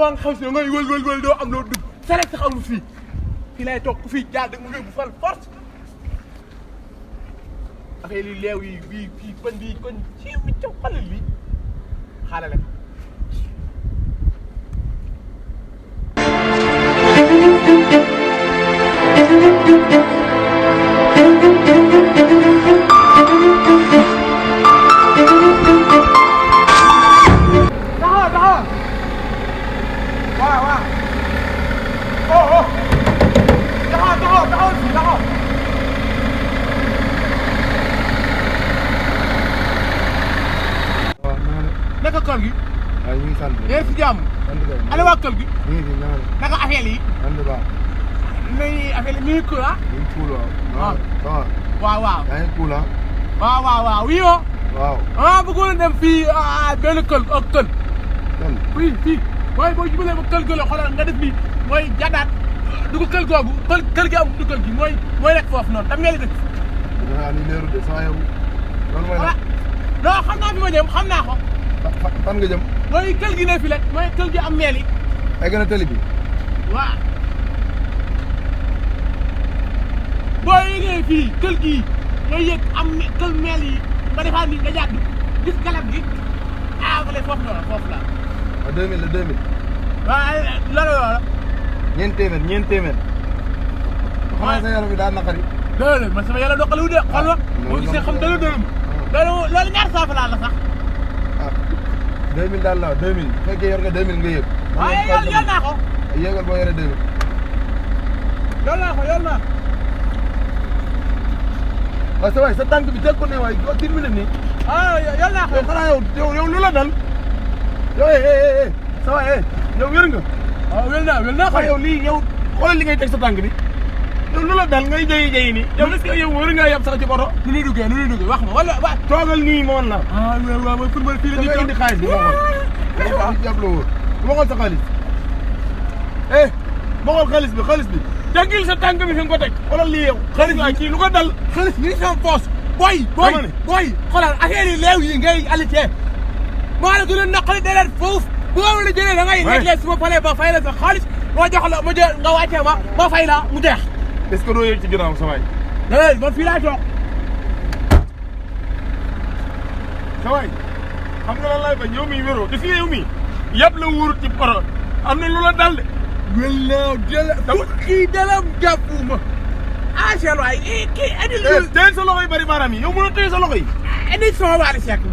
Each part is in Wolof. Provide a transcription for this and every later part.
maa ngi xam si ngay wël doo am loo dugg saret sax amul fii lay toog ku fii jaar dëgg mu yóbbu fal force affaire yi leew yi bii fii kon bii kon ci mi caw xalal bi xaalale naka kër gi. waaw ñu ngi sant. yéen si jàmm. ana waa kër gi. ñu ngi fi naka affaire yi. baax. affaire yi mi ngi cool ah. ñu ngi cool waaw. waaw. yaa ngi cool ah. waaw wii woo. waaw. bëggoon a dem fii benn kër ak kër. kër fii mooy boo jubalee ba kër gi la xoolal nga def nii mooy jàddaat dugg kër googu kër gi am dugg kër gi mooy nekk foofu noonu tam ngeen di dëkk. dinaa ni leeru de saa yow. loolu mooy la. non xam naa fi ma jëm xam naa ko. fan nga jëm. mooy kër gi ne fi rek mooy kër gi am meel yi. egg na tali bi. waaw. boo yëgee fii kër gi nga yëg am kër meel yi nga defaat ni nga jàdd gis galab gi fële foofu la foofu la. waaw 2000 la 2000. waaw loolu. ñeent téeméer. waaw sa yaram bi daa naqari. déedéet man sama yàlla doxalu de xool ma. boo gisee xam dërëm. loolu ñaar saafara la sax. 2000 daal la 2000 bu fekkee yor nga 2000 nga yëg. waaye yor naa ko. yëgal boo yoree 2000. yor naa ko. waaw sa waay sa tànk bi teg ko ne waay doo terminé nii. yor naa ko. yow xanaa yow lu la dal. yow sa waay yow wér nga. waaw wér naa ko. yow lii yow xoolal li ngay teg sa tànk bi. yow lu la dal ngay jayi nii. yow est-ce que yow war ngaa yab sax ci oto. nu ñuy duggee wax ma wala wa. toogal nii ma woon la. waaw mooy football fii la ñuy indi xaalis bi ma xool. jàpp la wóor ma xool sa xaalis. ma xool xaalis bi. teggil sa tànk bi fi nga ko teg. xoolal lii yow. xaalis bi kii lu ko dal. xaalis bi sama poos. booy xoolal affaire yi leew yi ngay alité. maa la gën a naqari déedéet foofu. bu ma la jëlee da ngay réglé su ma paree ba fay la sa xaalis. ma jox la ma jël nga wàccee ma fay la mu jeex. est-ce que doo yëg ci ginnaaw sa waay. déedéet man fii laa toog. sa waay xam nga lan laay bañ yow mii wéroo gis nga yow mii yëpp la wóorut ci poro am na lu la dal de. kii dalam jàppuma. Cheikh waay kii indi. téye sa loxo yi bari baaraam yi yow mënoo téye sa loxo yi. indi sama waari Cheikh.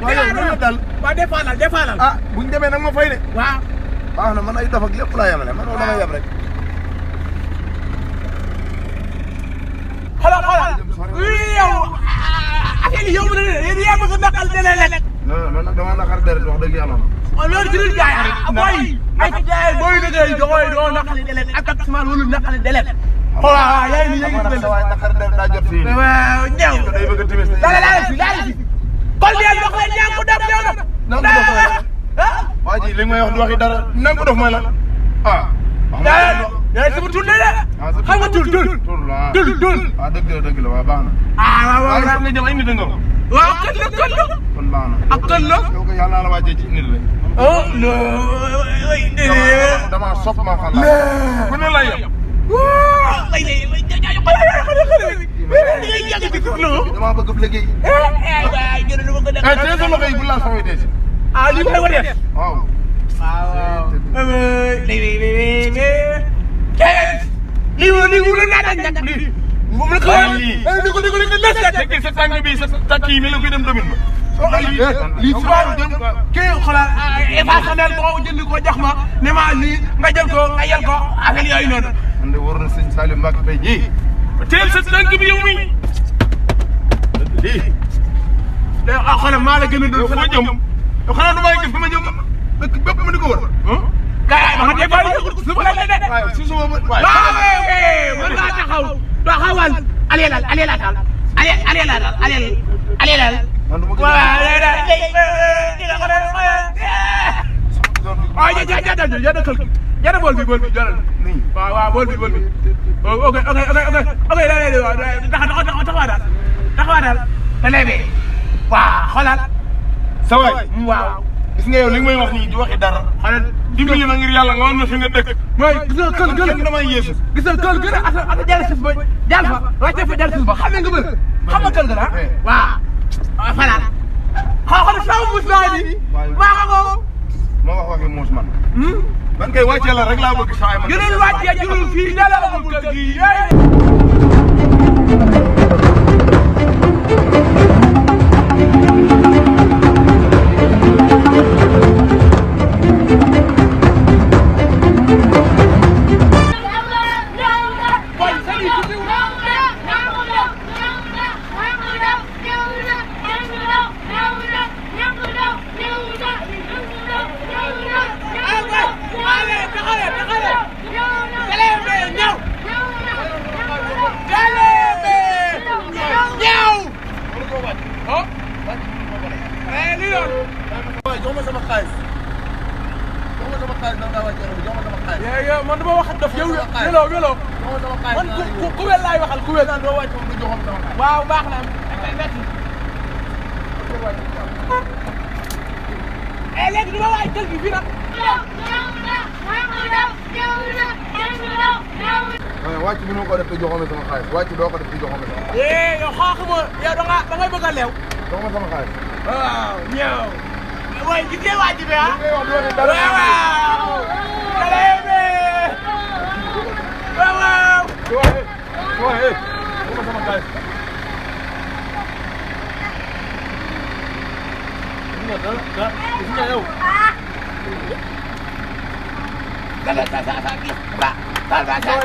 waaw yow lu la dal. waaw defaalal. buñ demee nag ma fay de. waaw. baax na man ay dof ak lépp laa yemale man dama yem rek. xoolal. yow affaire yi yow mën na ne yaa bëgg a naqal dene lekk. non man nag damaa naqar deret wax dëgg yàlla. loolu jëriñ jaay booy liggéey doo naqali dele ak taximan wala naqali dele. waaw yaa ngi nii sa waay naqar deret daa jot fii. waaw ñëw. day bëgg a timis. laal fi. kon bi yàlla wax leen ñaan ko def ñëw na. nangu dof mooy lan. waa ji li nga may wax du waxi dara nangu dof mooy lan. yaa sama tur de xam nga tur. waaw dëgg la waaw baax na. waaw nga jëm ay nit nga ko. waaw kën la. kon baax na. ak kën la. yow ko yàlla naa la wàccee ci nit rek. dama sopp ma xalaat. ku ne la yem. dama bëgg liggéey. tey sa loxo yi bu laal samay tey si. li may war a def. waaw. lii wala naa daan ñàkk lii. moom la ko lii sa tànk bi sa tànk yi mi la koy dem domin ba. lii suba kii xoolal évasionnel boo jënd ko jox ma ne ma lii nga jël ko nga yel ko affaire yooyu noonu. man de war na sëñ Saliou Mbacke Faye ji. teel sa tànk bi yow mii. lii. xoolal maa la gën a doon foo jëm. xanaa du ma gis fi ma jëm dëkk bépp ma di ko wër. gars yi ma dee bàyyi suba la de. waaw si suba ba waaye. mën ngaa taxawal. alelal. man du ma gën jada bool bi jada waaw bool bi ok taxawaa daal te léegi waaw xoolal sa waay waaw gis nga yow li nga may wax nii di waxi dara xanaa dimbali ma ngir yàlla nga wan ma fi nga dëkk mooy gis nga kër gën damay yeesu gis nga kër gën ata jàll suuf ba jàll fa wàcce fa jàll suuf ba xam nga bëgg xam nga kër gën waaw fanaan xool sama muus naa di maa ko moom ma wax waxi muus man kay wàccee la rek laa bëgg saa yi man jëlul wàccee jëlul fii dala amul kër gi jox ma sama xaalis nan nga wàcce jox ma sama xaalis man dama wax daf yow welo man ku wel laay waxal ku wel naan doo wàcc moom du joxam sama xaalis waaw baax na merci léegi duma waaj kër gi fii nag wàcc mënoo ko def te joxam sama xaalis wàcc doo ko def te joxam sama xaalis yow xaaxuma yow da ngay bëgg a leew jox ma sama xaalis waaw ñëw mooy gis ngeen wàcc bi ah waaw sama xaalis gis nga yow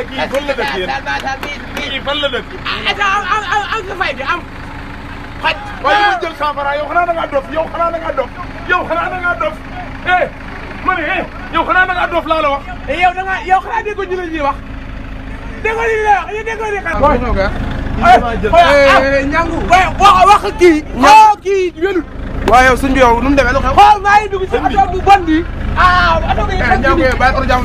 kii fan la dëkk yéen kii fan la dëkk am sa fay bi am xaj waaye ma jël 100 francs yow xanaa da ngaa dof yow xanaa da ngaa dof ma ne yow xanaa da ngaa dof laa la wax yow xanaa déggoo ñu la ñuy wax déggoo li la wax déggoo li ñangu wax kii kii welul waaye yow sëñ bi yow nu mu demee lu xew xool maa ngi dugg ci oto bu bon bi oto bi ñangu bàyyi ko jàmm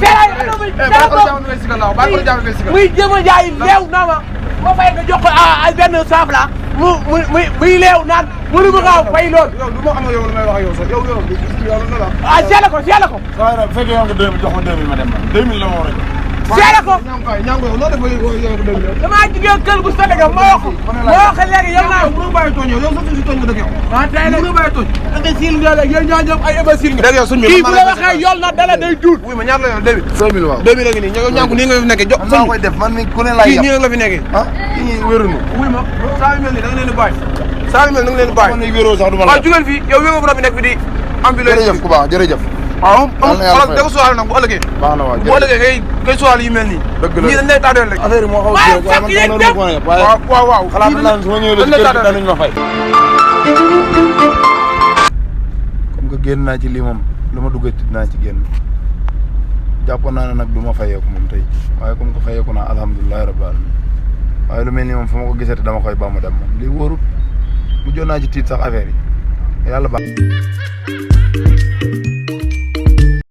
muy jéem a jaay leew naa ma fay nga jox ko benn 100 francs muy leew naan mënu ma gaaw fay lool yow du ma xam yow lu may wax yow sax yow la seela ko waaye nag bu fekkee yow nga 2000 jox ma 2000 ma dem 2000 la ma war a jox seela ko ñangu yow loo def yow 2000 damaa jigéen kër bu sale ga moo wax léegi yow naa mënoo bàyyi tooñ yow sax si tooñ nga dëkk yow tey nag mënoo bàyyi tooñ nga sil nga la yéen ñoo ñëpp ay imbécile nga dégg yow suñ kii bu la waxee yool na dala day duut oui ma ñaar la yow 2000 waaw 2000 la ngi nii ñangu nii nga fi nekkee jox maa koy def man mi ku ne laay kii nii rek la fi nekkee kii wéruñu wuy ma 100 mille ni da nga leen di bàyyi 100 mille da nga leen di bàyyi man wéroo sax du ma la waaw jugeel fii yow wéngoo bu nekk fi di am bi jërëjëf ku baax jërëjëf waaw xoolal da nga suwaale nag bu ëllëgee baax na waaw bu ëllëgee ngay suwaale yu mel nii dëgg la ñii dañ lay tardeel rek affaire yi moo xaw a waaye man dama doon ko waaye waaw xalaat naa su ma ñëwee ci kër gi danañ ma fay comme que génn naa ci lii moom lu ma duggati dinaa ci génn jàppoon naa ne nag du ma fayeeku moom tey waaye comme que fayeeku naa alhamdulilah rabbil alamin waaye lu mel nii moom fu ma ko gisati dama koy ba ma dem moom lii wóorut mu joon naa ci tiit sax affaire yi yàlla baax